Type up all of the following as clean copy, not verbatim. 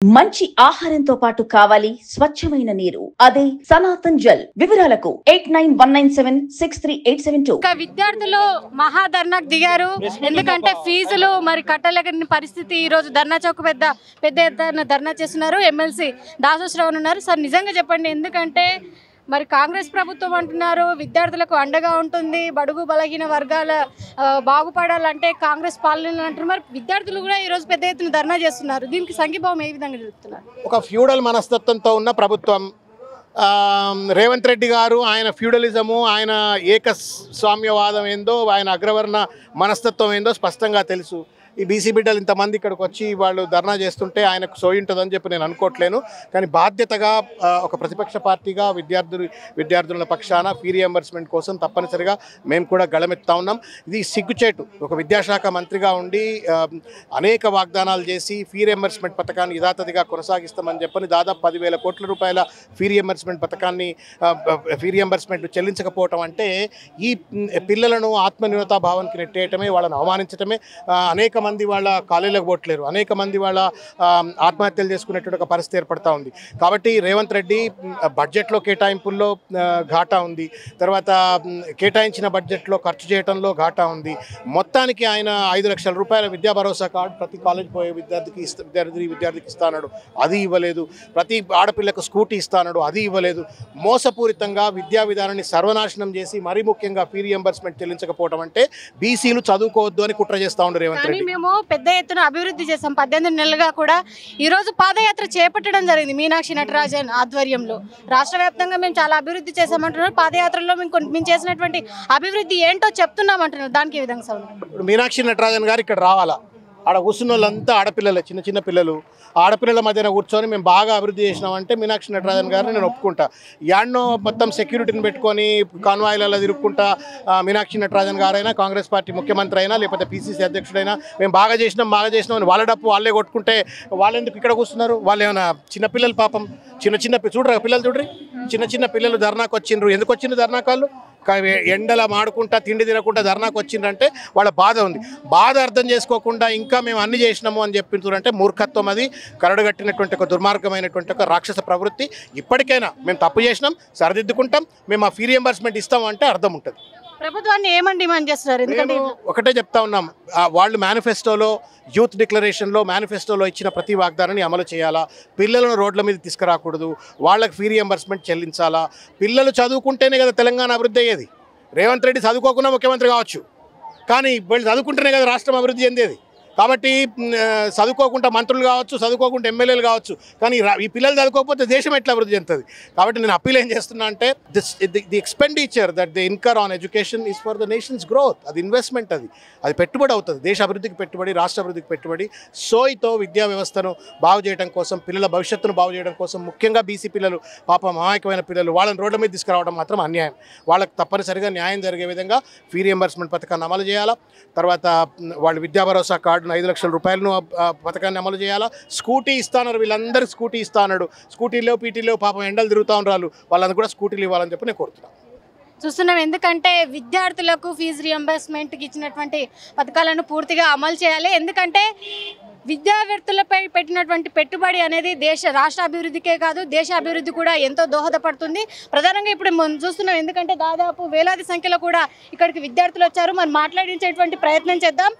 మంచి ఆహారంతో పాటు కావాలి స్వచ్ఛమైన నీరు, అదే సనాతన్ జల్. వివరాలకు 8919763872. విద్యార్థులు మహాధర్నాకు దిగారు. ఎందుకంటే ఫీజులు మరి కట్టలేని పరిస్థితి. ఈ రోజు ధర్నా చౌక్ పెద్ద ఎత్తున ధర్నా చేస్తున్నారు. ఎమ్మెల్సీ దాసో శ్రవణ్ ఉన్నారు. సార్ నిజంగా చెప్పండి, ఎందుకంటే మరి కాంగ్రెస్ ప్రభుత్వం అంటున్నారు విద్యార్థులకు అండగా ఉంటుంది, బడుగు బలహీన వర్గాల బాగుపడాలంటే కాంగ్రెస్ పాలన అంటారు. మరి విద్యార్థులు కూడా ఈరోజు పెద్ద ఎత్తున ధర్నా చేస్తున్నారు. దీనికి సంఘీభావం ఏ విధంగా చెప్తున్నారు? ఒక ఫ్యూడల్ మనస్తత్వంతో ఉన్న ప్రభుత్వం. రేవంత్ రెడ్డి గారు ఆయన ఫ్యూడలిజము, ఆయన ఏకస్వామ్యవాదం ఏందో, ఆయన అగ్రవర్ణ మనస్తత్వం ఏందో స్పష్టంగా తెలుసు. ఈ బీసీ బిడ్డలు ఇంతమంది ఇక్కడికి వచ్చి వాళ్ళు ధర్నా చేస్తుంటే ఆయనకు సోయి ఉంటుందని చెప్పి నేను అనుకోవట్లేను. కానీ బాధ్యతగా ఒక ప్రతిపక్ష పార్టీగా విద్యార్థుల పక్షాన ఫీ రియంబర్స్మెంట్ కోసం తప్పనిసరిగా మేము కూడా గళమెత్తా ఉన్నాం. ఇది సిగ్గుచేటు. ఒక విద్యాశాఖ మంత్రిగా ఉండి అనేక వాగ్దానాలు చేసి ఫీ రియంబర్స్మెంట్ పథకాన్ని యథాతథిగా కొనసాగిస్తామని చెప్పని దాదాపు 10,000 కోట్ల రూపాయల ఫీ రియంబర్స్మెంట్ పథకాన్ని ఫీ రియంబర్స్మెంట్ చెల్లించకపోవటం అంటే ఈ పిల్లలను ఆత్మన్యూనతా భావానికి నెట్టేయటమే, వాళ్ళని అవమానించటమే. అనేక మంది వాళ్ళ కాలేజీలకు పోవట్లేరు, అనేక మంది వాళ్ళ ఆత్మహత్యలు చేసుకునేటువంటి ఒక పరిస్థితి ఏర్పడతా ఉంది. కాబట్టి రేవంత్ రెడ్డి బడ్జెట్లో కేటాయింపుల్లో ఘాటా ఉంది, తర్వాత కేటాయించిన బడ్జెట్లో ఖర్చు చేయడంలో ఘాటా ఉంది. మొత్తానికి ఆయన 5 లక్షల రూపాయల విద్యా భరోసా కార్డు ప్రతి కాలేజ్ పోయే విద్యార్థికి ఇస్తాడు, అది ఇవ్వలేదు. ప్రతి ఆడపిల్లకు స్కూటీ ఇస్తాడు, అది ఇవ్వలేదు. మోసపూరితంగా విద్యా విధానాన్ని సర్వనాశనం చేసి మరీ ముఖ్యంగా ఫీ రియంబర్స్మెంట్ చెల్లించకపోవడం అంటే బీసీలు చదువుకోవద్దు అని కుట్ర చేస్తా ఉండే రేవంత్ రెడ్డి. మేము పెద్ద ఎత్తున అభివృద్ధి చేసాం. 18 నెలలుగా కూడా ఈరోజు పాదయాత్ర చేపట్టడం జరిగింది మీనాక్షి నటరాజన్ ఆధ్వర్యంలో. రాష్ట్ర వ్యాప్తంగా మేము చాలా అభివృద్ధి చేసామంటున్నారు. పాదయాత్రలో మేము చేసినటువంటి అభివృద్ధి ఏంటో చెప్తున్నామంటున్నారు. దానికి ఏ విధంగా ఇప్పుడు మీనాక్షి నటరాజన్ గారు ఇక్కడ రావాలా? ఆడ కూర్చున్న వాళ్ళంతా ఆడపిల్లలే, చిన్న పిల్లలు. ఆడపిల్లల మధ్యన కూర్చొని మేము బాగా అభివృద్ధి చేసినామంటే మీనాక్షి నటరాజన్ గారిని నేను ఒప్పుకుంటా. యాడ్నో మొత్తం సెక్యూరిటీని పెట్టుకొని కాన్వాయిలలో తిరుక్కుంటా మీనాక్షి నటరాజన్ గారైనా, కాంగ్రెస్ పార్టీ ముఖ్యమంత్రి అయినా, లేకపోతే పీసీసీ అధ్యక్షుడైనా మేము బాగా చేసినాం అని వాళ్ళ డప్పు వాళ్ళే కొట్టుకుంటే వాళ్ళు ఎందుకు ఇక్కడ కూర్చున్నారు? వాళ్ళు ఏమైనా చిన్నపిల్లలు? పాపం చిన్న చూడరా పిల్లలు, చూడ్రి చిన్న పిల్లలు ధర్నాకు వచ్చిండ్రు. ఎందుకు వచ్చిండ్రు ధర్నాకు? వాళ్ళు ఎండల మాడుకుంటా తిండి తినకుండా ధర్నాకు వచ్చిండ్రంటే వాళ్ళ బాధ ఉంది. బాధ అర్థం చేసుకోకుండా ఇంకా మేము అన్ని చేసినాము అని చెప్పించారంటే మూర్ఖత్వం. అది కరడుగట్టినటువంటి ఒక దుర్మార్గమైనటువంటి ఒక రాక్షస ప్రవృత్తి. ఇప్పటికైనా మేము తప్పు చేసినాం, సరిదిద్దుకుంటాం, మేము ఆ ఫీ రియంబర్స్మెంట్ ఇస్తామంటే అర్థం ఉంటుంది. ప్రభుత్వాన్ని ఏమని డిమాండ్ చేస్తున్నారు? ఎందుకంటే ఒకటే చెప్తా ఉన్నాం, వాళ్ళు మేనిఫెస్టోలో, యూత్ డిక్లరేషన్లో, మేనిఫెస్టోలో ఇచ్చిన ప్రతి వాగ్దానాన్ని అమలు చేయాలా. పిల్లలను రోడ్ల మీద తీసుకురాకూడదు, వాళ్ళకి ఫీ రియంబర్స్మెంట్ చెల్లించాలా. పిల్లలు చదువుకుంటేనే కదా తెలంగాణ అభివృద్ధి అయ్యేది. రేవంత్ రెడ్డి చదువుకోకుండా ముఖ్యమంత్రి కావచ్చు, కానీ వీళ్ళు చదువుకుంటేనే కదా రాష్ట్రం అభివృద్ధి చెందేది. కాబట్టి చదువుకోకుండా మంత్రులు కావచ్చు, చదువుకోకుండా ఎమ్మెల్యేలు కావచ్చు, కానీ ఈ పిల్లలు చదువుకోకపోతే దేశం ఎట్లా అభివృద్ధి చెందుతుంది? కాబట్టి నేను అప్పీల్ ఏం చేస్తున్నా అంటే the expenditure that the incur on education is for the nations growth. అది ఇన్వెస్ట్మెంట్, అది పెట్టుబడి అవుతుంది. దేశ అభివృద్ధికి పెట్టుబడి, రాష్ట్ర అభివృద్ధికి పెట్టుబడి. సోయితో విద్యా వ్యవస్థను బాగు చేయడం కోసం, పిల్లల భవిష్యత్తును బాగు చేయడం కోసం, ముఖ్యంగా బీసీ పిల్లలు, పాపం అమాయకమైన పిల్లలు, వాళ్ళని రోడ్ల మీద తీసుకురావడం మాత్రం అన్యాయం. వాళ్ళకి తప్పనిసరిగా న్యాయం జరిగే విధంగా ఫీ రియంబర్స్మెంట్ పథకాన్ని అమలు చేయాలా. తర్వాత వాళ్ళు విద్యా భరోసా కార్డు 5 లక్షల రూపాయలను పథకాన్ని అమలు చేయాలా. స్కూటీ ఇస్తాన్నారు, వీళ్ళందరికీ స్కూటీ ఇస్తాడు. స్కూటీలో పీటీలో పాపం ఎండలు తిరుగుతూ ఉన్నారు, వాళ్ళందరూ కూడా స్కూటీలు ఇవ్వాలని చెప్పి నేను కోరుతున్నాను. చూస్తున్నాం, ఎందుకంటే విద్యార్థులకు ఫీజు రియంబర్స్మెంట్కి ఇచ్చినటువంటి పథకాలను పూర్తిగా అమలు చేయాలి. ఎందుకంటే విద్యార్థులపై పెట్టినటువంటి పెట్టుబడి అనేది రాష్ట్ర అభివృద్ధికే కాదు, దేశ అభివృద్ధి కూడా ఎంతో దోహదపడుతుంది. ప్రధానంగా ఇప్పుడు మనం చూస్తున్నాం, ఎందుకంటే దాదాపు వేలాది సంఖ్యలో కూడా ఇక్కడికి విద్యార్థులు వచ్చారు. మనం మాట్లాడించేటువంటి ప్రయత్నం చేద్దాం.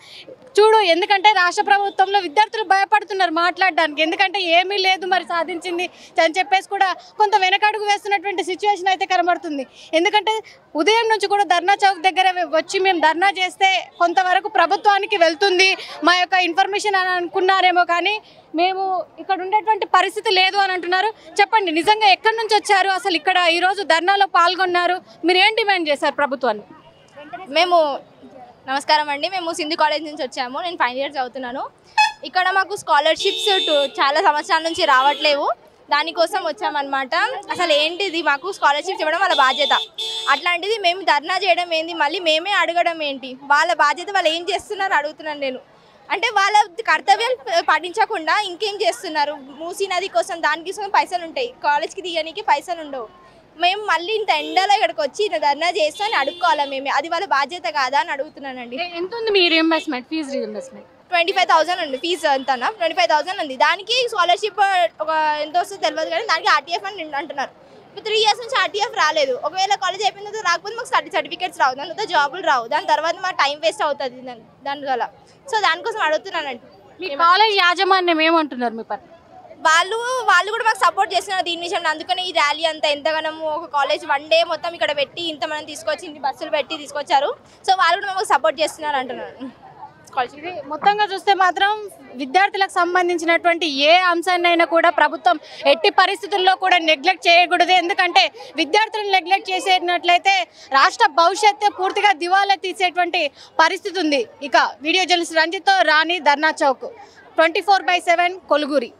చూడు, ఎందుకంటే రాష్ట్ర ప్రభుత్వంలో విద్యార్థులు భయపడుతున్నారు మాట్లాడడానికి. ఎందుకంటే ఏమీ లేదు మరి సాధించింది అని చెప్పేసి కూడా కొంత వెనకడుగు వేస్తున్నటువంటి సిచ్యువేషన్ అయితే కనబడుతుంది. ఎందుకంటే ఉదయం నుంచి కూడా ధర్నా చౌక్ దగ్గర వచ్చి మేము ధర్నా చేస్తే కొంతవరకు ప్రభుత్వానికి వెళ్తుంది మా యొక్క ఇన్ఫర్మేషన్ అని అనుకున్నారేమో, కానీ మేము ఇక్కడ ఉండేటువంటి పరిస్థితి లేదు అని అంటున్నారు. చెప్పండి, నిజంగా ఎక్కడి నుంచి వచ్చారు? అసలు ఇక్కడ ఈరోజు ధర్నాలో పాల్గొన్నారు, మీరు ఏం డిమాండ్ చేశారు ప్రభుత్వాన్ని? నమస్కారం అండి, మేము సింధు కాలేజ్ నుంచి వచ్చాము. నేను ఫైనల్ ఇయర్ చదువుతున్నాను. ఇక్కడ మాకు స్కాలర్షిప్స్ చాలా సంవత్సరాల నుంచి రావట్లేవు, దానికోసం వచ్చామన్నమాట. అసలు ఏంటిది, మాకు స్కాలర్షిప్స్ ఇవ్వడం వాళ్ళ బాధ్యత. అట్లాంటిది మేము ధర్నా చేయడం ఏంది, మళ్ళీ మేమే అడగడం ఏంటి? వాళ్ళ బాధ్యత, వాళ్ళు ఏం చేస్తున్నారు అడుగుతున్నాను నేను. అంటే వాళ్ళ కర్తవ్యాలు పాటించకుండా ఇంకేం చేస్తున్నారు? మూసీ నది కోసం దానికి పైసలు ఉంటాయి, కాలేజ్కి దిగడానికి పైసలు ఉండవు. మేము మళ్ళీ ఇంత ఎండలో ఇక్కడికి వచ్చి ధర్నా చేస్తామని అడుక్కోవాలా మేమే? అది వాళ్ళ బాధ్యత కాదా అని అడుగుతున్నానండి. ఎంత ఉంది మీ రియంబర్స్మెంట్, ఫీజు రియంబర్స్మెంట్? 25,000 ఉంది ఫీజు అంతా 25,000 ఉంది. దానికి స్కాలర్షిప్ ఒక ఎంత వస్తుందో తెలియదు కానీ దానికి ఆర్టీఎఫ్ అని అంటున్నారు. ఇప్పుడు 3 years నుంచి ఆర్టీఎఫ్ రాలేదు. ఒకవేళ కాలేజ్ అయిపోయిన తర్వాత రాకపోతే మాకు సర్టిఫికేట్స్ రావు, దాని తర్వాత జాబులు రావు, దాని తర్వాత మాకు టైం వేస్ట్ అవుతుంది దానివల్ల. సో దానికోసం అడుగుతున్నానండి. మీ కాలేజ్ యాజమాన్యం ఏమంటున్నారు మీ పట్ల? వాళ్ళు కూడా మాకు సపోర్ట్ చేస్తున్నారు దీని విషయంలో. అందుకని ఈ ర్యాలీ అంతా ఎంతగానో ఒక కాలేజ్ 1 day మొత్తం ఇక్కడ పెట్టి ఇంతమంది తీసుకొచ్చి ఇన్ని బస్సులు పెట్టి తీసుకొచ్చారు. సో వాళ్ళు కూడా మాకు సపోర్ట్ చేస్తున్నారు అంటున్నారు. ఇది మొత్తంగా చూస్తే మాత్రం విద్యార్థులకు సంబంధించినటువంటి ఏ అంశాన్నైనా కూడా ప్రభుత్వం ఎట్టి పరిస్థితుల్లో కూడా నెగ్లెక్ట్ చేయకూడదు. ఎందుకంటే విద్యార్థులను నెగ్లెక్ట్ చేసేటట్లయితే రాష్ట్ర భవిష్యత్తు పూర్తిగా దివాలా తీసేటువంటి పరిస్థితి ఉంది. ఇక వీడియో జర్నలిస్ట్ రంజిత్తో రాణి, ధర్నా చౌక్, 24/7 కొలుగురి.